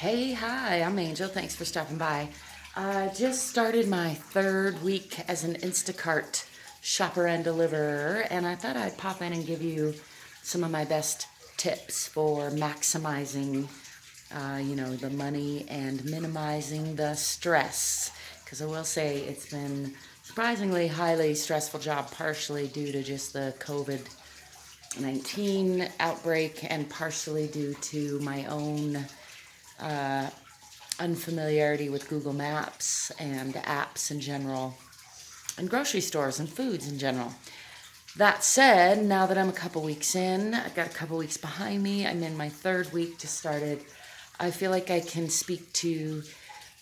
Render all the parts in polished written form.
Hey, hi, I'm Angel. Thanks for stopping by. Just started my third week as an Instacart shopper and deliverer, and I thought I'd pop in and give you some of my best tips for maximizing, the money and minimizing the stress. Because I will say it's been surprisingly highly stressful job, partially due to just the COVID-19 outbreak and partially due to my own unfamiliarity with Google Maps and apps in general, and grocery stores and foods in general. That said, now that I'm a couple weeks in, I've got a couple weeks behind me, I'm in my third week, just started. I feel like I can speak to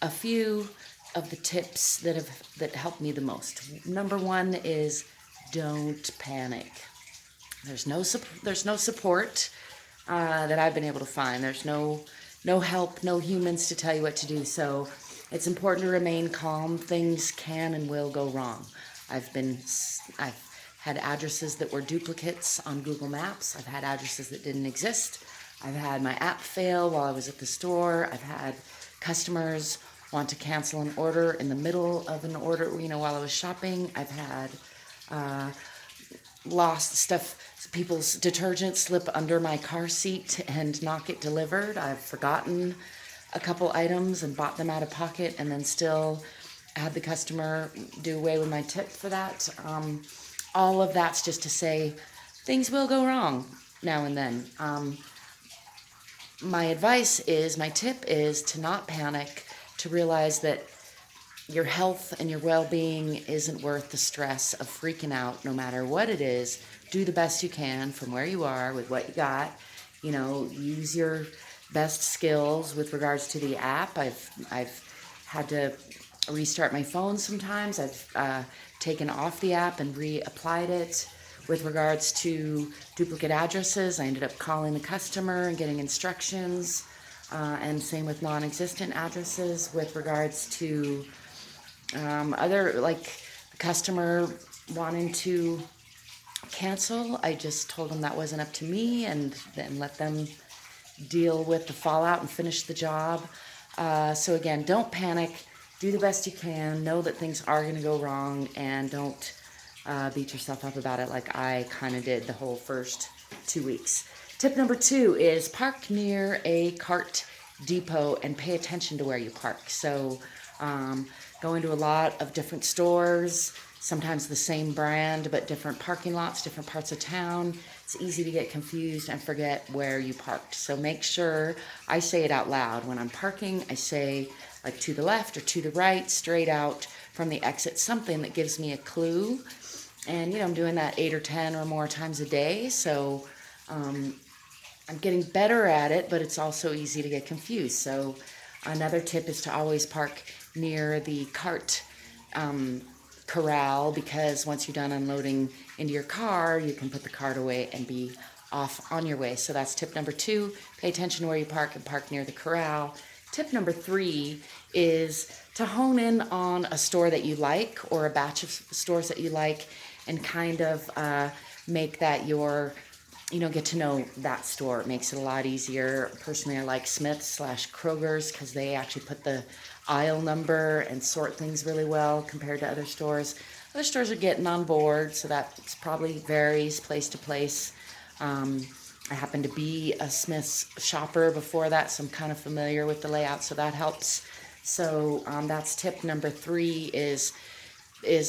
a few of the tips that helped me the most. Number one is don't panic. There's no support that I've been able to find. There's no help, no humans to tell you what to do. So it's important to remain calm. Things can and will go wrong. I've had addresses that were duplicates on Google Maps. I've had addresses that didn't exist. I've had my app fail while I was at the store. I've had customers want to cancel an order in the middle of an order, while I was shopping. I've had lost stuff, people's detergent slip under my car seat and not get delivered. I've forgotten a couple items and bought them out of pocket and then still had the customer do away with my tip for that. All of that's just to say things will go wrong now and then. My tip is to not panic, to realize that your health and your well-being isn't worth the stress of freaking out no matter what it is. Do the best you can from where you are with what you got. Use your best skills with regards to the app. I've had to restart my phone sometimes. I've taken off the app and reapplied it. With regards to duplicate addresses, I ended up calling the customer and getting instructions. And same with non-existent addresses. With regards to other, like the customer wanting to cancel, I just told them that wasn't up to me and then let them deal with the fallout and finish the job. So again, don't panic. Do the best you can. Know that things are going to go wrong, and don't beat yourself up about it like I kind of did the whole first 2 weeks. Tip number 2 is park near a cart depot and pay attention to where you park. So go into a lot of different stores, sometimes the same brand, but different parking lots, different parts of town. It's easy to get confused and forget where you parked. So make sure I say it out loud. When I'm parking, I say like to the left or to the right, straight out from the exit, something that gives me a clue. And, I'm doing that 8 or 10 or more times a day. So I'm getting better at it, but it's also easy to get confused. So another tip is to always park near the cart corral, because once you're done unloading into your car, you can put the cart away and be off on your way. So that's tip number 2. Pay attention to where you park and park near the corral. Tip number 3 is to hone in on a store that you like or a batch of stores that you like, and kind of make that your, get to know that store. It makes it a lot easier. Personally, I like Smith's/Kroger's because they actually put the aisle number and sort things really well compared to other stores. Other stores are getting on board, so that probably varies place to place. I happen to be a Smith's shopper before that, so I'm kind of familiar with the layout, so that helps. So that's tip number 3 is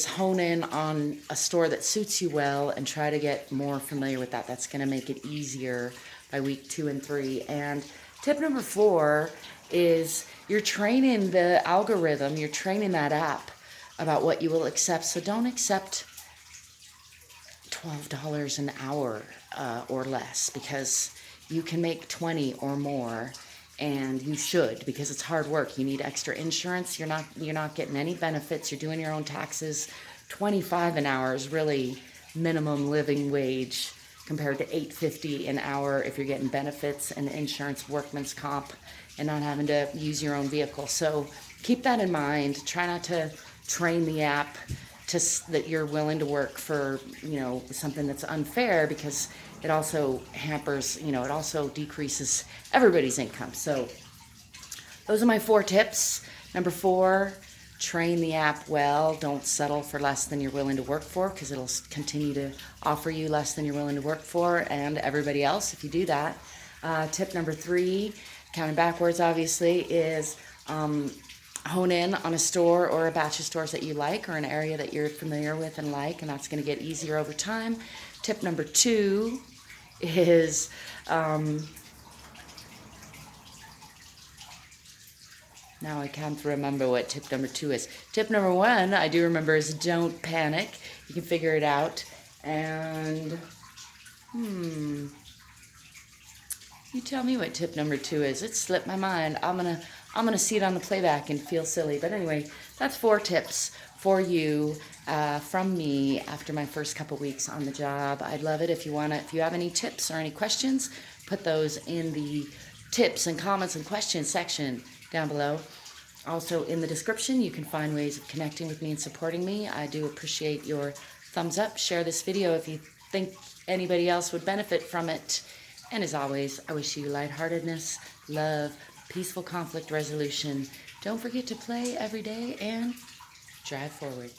hone in on a store that suits you well and try to get more familiar with that. That's going to make it easier by week 2 and 3. And tip number 4 is you're training the algorithm, you're training that app about what you will accept. So don't accept $12 an hour or less, because you can make 20 or more, and you should, because it's hard work. You need extra insurance. You're not getting any benefits. You're doing your own taxes. 25 an hour is really minimum living wage compared to $8.50 an hour if you're getting benefits and insurance, workman's comp, and not having to use your own vehicle. So keep that in mind. Try not to train the app that you're willing to work for, something that's unfair, because it also hampers, it also decreases everybody's income. So those are my 4 tips. Number 4, train the app well. Don't settle for less than you're willing to work for, because it'll continue to offer you less than you're willing to work for, and everybody else if you do that. Tip number 3, counting backwards obviously, is hone in on a store or a batch of stores that you like, or an area that you're familiar with and like, and that's going to get easier over time. Tip number 2 is now I can't remember what tip number 2 is. Tip number 1, I do remember, is don't panic. You can figure it out. And, you tell me what tip number 2 is. It slipped my mind. I'm gonna see it on the playback and feel silly. But anyway, that's 4 tips for you from me after my first couple weeks on the job. I'd love it if you have any tips or any questions, put those in the tips and comments and questions section down below. Also in the description, you can find ways of connecting with me and supporting me. I do appreciate your thumbs up. Share this video if you think anybody else would benefit from it. And as always, I wish you lightheartedness, love, peaceful conflict resolution. Don't forget to play every day and drive forward.